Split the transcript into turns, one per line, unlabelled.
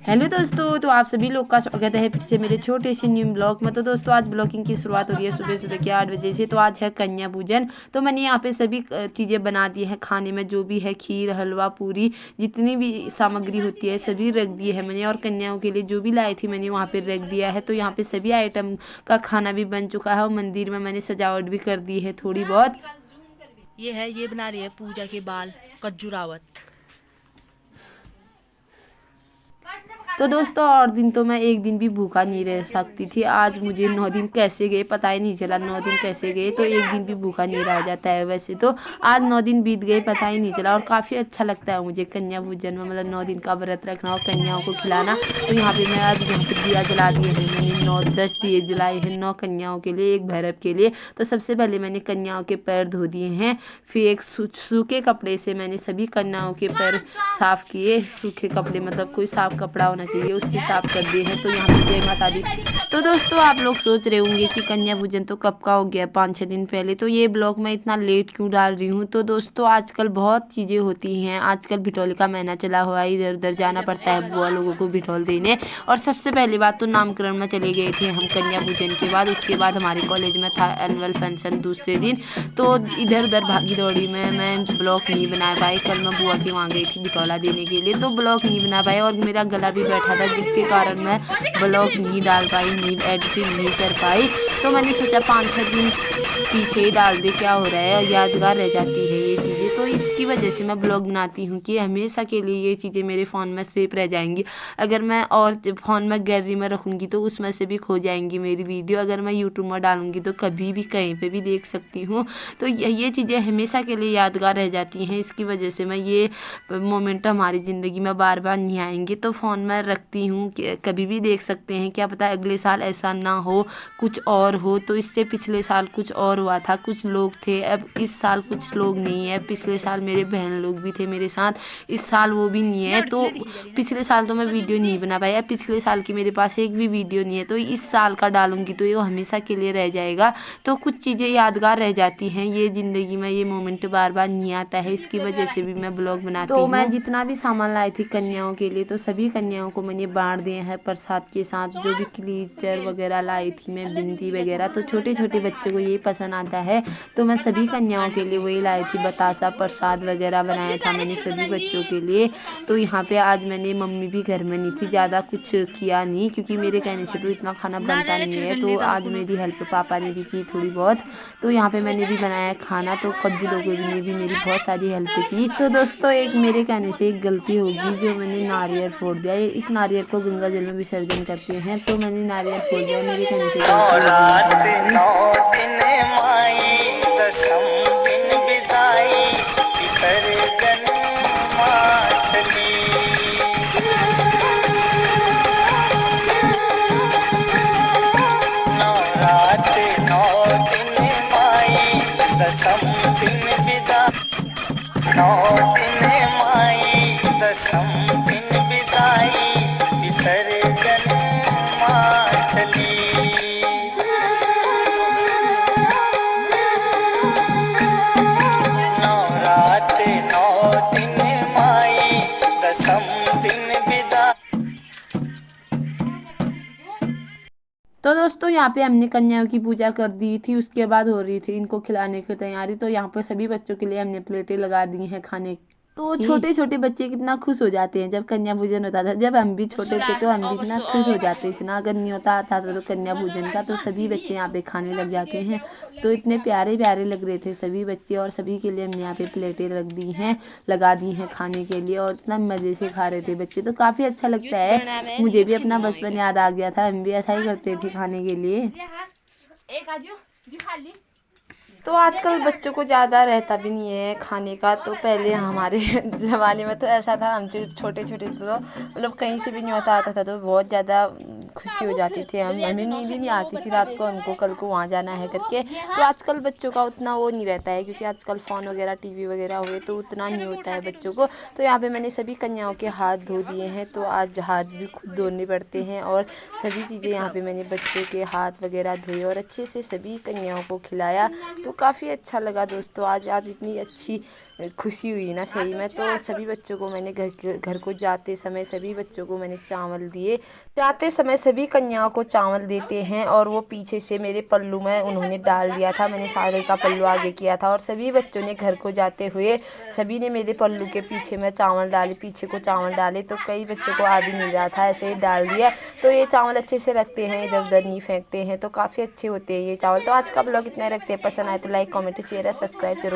Hello दोस्तों, तो आप सभी लोग का स्वागत है फिर से मेरे छोटे से न्यू ब्लॉग में। तो दोस्तों आज ब्लॉगिंग की शुरुआत हो रही है सुबह सुबह के 8 बजे से। तो आज है कन्या पूजन। तो मैंने यहाँ पे सभी चीज़ें बना दी हैं खाने में, जो भी है खीर हलवा पूरी जितनी भी सामग्री होती है सभी रख दी है मैंने। और कन्याओं के लिए जो भी लाई थी मैंने वहाँ पर रख दिया है। तो यहाँ पे सभी आइटम का खाना भी बन चुका है और मंदिर में मैंने सजावट भी कर दी है थोड़ी बहुत।
ये बना रही है पूजा के बाल कज्जू रावत।
तो दोस्तों और दिन तो मैं एक दिन भी भूखा नहीं रह सकती थी। आज मुझे 9 दिन कैसे गए पता ही नहीं चला। 9 दिन कैसे गए, तो एक दिन भी भूखा नहीं रह जाता है वैसे तो। आज 9 दिन बीत गए पता ही नहीं चला। और काफ़ी अच्छा लगता है मुझे कन्या पूजन में, मतलब 9 दिन का व्रत रखना और कन्याओं को खिलाना। तो यहाँ पे मैं आज यहाँ पे दिया जला दिए हैं मैंने, 9-10 दिए जलाए हैं 9 कन्याओं के लिए, एक भैरव के लिए। तो सबसे पहले मैंने कन्याओं के पैर धो दिए हैं, फिर एक सूखे कपड़े से मैंने सभी कन्याओं के पैर साफ किए। सूखे कपड़े मतलब कोई साफ कपड़ा होना चाहिए, उससे साफ कर दिए हैं। तो यहाँ पे जय माता दी। तो दोस्तों आप लोग सोच रहे होंगे कि कन्या पूजन तो कब का हो गया, 5-6 दिन पहले। तो ये ब्लॉग मैं इतना लेट क्यों डाल रही हूँ। तो दोस्तों आजकल बहुत चीज़ें होती हैं। आजकल भिठौली का महीना चला हुआ है, इधर उधर जाना पड़ता है बुआ लोगों को भिठौल देने। और सबसे पहली बात तो नामकरण में चले गए थे हम कन्या पूजन के बाद। उसके बाद हमारे कॉलेज में था एनुअल फंक्शन दूसरे दिन। तो इधर उधर भागी दौड़ी में मैं ब्लॉग नहीं बना पाई। कल मैं बुआ के वहाँ गई थी भिठौला देने के लिए, तो ब्लॉग नहीं बना पाई। और मेरा गला भी बैठा था जिसके कारण मैं ब्लॉग नहीं डाल पाई, नहीं एडिटिंग नहीं कर पाई। तो मैंने सोचा 5-6 दिन पीछे ही डाल दे, क्या हो रहा है, यादगार रह जाती है ये चीज़ें। तो इसकी वजह से मैं ब्लॉग बनाती हूँ कि हमेशा के लिए ये चीज़ें मेरे फ़ोन में सेव रह जाएंगी। अगर मैं और फ़ोन में गैलरी में रखूँगी तो उसमें से भी खो जाएंगी मेरी वीडियो। अगर मैं यूट्यूब में डालूँगी तो कभी भी कहीं पे भी देख सकती हूँ। तो ये चीज़ें हमेशा के लिए यादगार रह जाती हैं। इसकी वजह से मैं ये मोमेंट हमारी ज़िंदगी में बार बार नहीं आएंगे, तो फ़ोन में रखती हूँ कि कभी भी देख सकते हैं। क्या पता अगले साल ऐसा ना हो, कुछ और हो। तो इससे पिछले साल कुछ और हुआ था, कुछ लोग थे, अब इस साल कुछ लोग नहीं है। पिछले साल मेरे बहन लोग भी थे मेरे साथ, इस साल वो भी नहीं है। तो पिछले साल तो मैं वीडियो नहीं बना पाई, अब पिछले साल की मेरे पास एक भी वीडियो नहीं है। तो इस साल का डालूंगी तो ये हमेशा के लिए रह जाएगा। तो कुछ चीज़ें यादगार रह जाती हैं, ये ज़िंदगी में ये मोमेंट बार बार नहीं आता है। इसकी वजह से भी मैं ब्लॉग बनाती हूँ। तो मैं जितना भी सामान लाई थी कन्याओं के लिए, तो सभी कन्याओं को मैंने बांट दिए हैं प्रसाद के साथ। जो भी क्लीचर वगैरह लाई थी मैं, बिंदी वगैरह, तो छोटे छोटे बच्चों को ये पसंद आता है। तो मैं सभी कन्याओं के लिए वही लाई थी, बतासा प्रसाद वगैरह बनाया था मैंने सभी बच्चों के लिए। तो यहाँ पे आज मैंने, मम्मी भी घर में नहीं थी, ज़्यादा कुछ किया नहीं क्योंकि मेरे कहने से तो इतना खाना बनता नहीं है। तो आज मेरी हेल्प पापा ने भी की थोड़ी बहुत। तो यहाँ पे मैंने भी बनाया खाना। तो कब्जी लोगों ने भी मेरी बहुत सारी हेल्प की। तो दोस्तों एक मेरे कहने से एक गलती होगी, जो मैंने नारियल फोड़ दिया। इस नारियल को गंगा जल में विसर्जन करते हैं, तो मैंने नारियल फोड़ दिया, मेरे कहने से गलती तो दोस्तों यहाँ पे हमने कन्याओं की पूजा कर दी थी, उसके बाद हो रही थी इनको खिलाने की तैयारी। तो यहाँ पे सभी बच्चों के लिए हमने प्लेटें लगा दी हैं खाने। तो छोटे छोटे बच्चे कितना खुश हो जाते हैं जब कन्या पूजन होता था। जब हम भी छोटे थे तो हम भी इतना खुश हो जाते थे ना, अगर न्योता आता था तो कन्या पूजन का, तो सभी बच्चे यहाँ पे खाने लग जाते हैं। तो इतने प्यारे प्यारे लग रहे थे सभी बच्चे, और सभी के लिए हमने यहाँ पे प्लेटें रख दी हैं, लगा दी हैं खाने के लिए। और इतना मज़े से खा रहे थे बच्चे, तो काफ़ी अच्छा लगता है। मुझे भी अपना बचपन याद आ गया था, हम भी ऐसा ही करते थे खाने के लिए। तो आजकल बच्चों को ज़्यादा रहता भी नहीं है खाने का। तो पहले हमारे ज़माने में तो ऐसा था, हम जो छोटे छोटे थे तो मतलब कहीं से भी न्योता आता था तो बहुत ज़्यादा खुशी हो जाती थी। हमें नींद ही नहीं आती थी रात को, हमको कल को वहाँ जाना है करके। तो आजकल बच्चों का उतना वो नहीं रहता है, क्योंकि आजकल फ़ोन वगैरह टीवी वगैरह हुए तो उतना नहीं होता है बच्चों को। तो यहाँ पे मैंने सभी कन्याओं के हाथ धो दिए हैं, तो आज हाथ भी खुद धोने पड़ते हैं। और सभी चीज़ें यहाँ पे मैंने बच्चों के हाथ वगैरह धोए और अच्छे से सभी कन्याओं को खिलाया। तो काफ़ी अच्छा लगा दोस्तों। आज इतनी अच्छी खुशी हुई ना सही में। तो सभी बच्चों को मैंने घर को जाते समय सभी बच्चों को मैंने चावल दिए। जाते समय सभी कन्याओं को चावल देते हैं और वो पीछे से मेरे पल्लू में उन्होंने डाल दिया था। मैंने सारे का पल्लू आगे किया था और सभी बच्चों ने घर को जाते हुए सभी ने मेरे पल्लू के पीछे में चावल डाले, पीछे को चावल डाले। तो कई बच्चों को आ भी नहीं रहा था, ऐसे ही डाल दिया। तो ये चावल अच्छे से रखते हैं, इधर उधर नहीं फेंकते हैं, तो काफ़ी अच्छे होते हैं ये चावल। तो आज का ब्लॉग इतना ही रखते हैं। पसंद आए तो लाइक कमेंट शेयर सब्सक्राइब जरूर।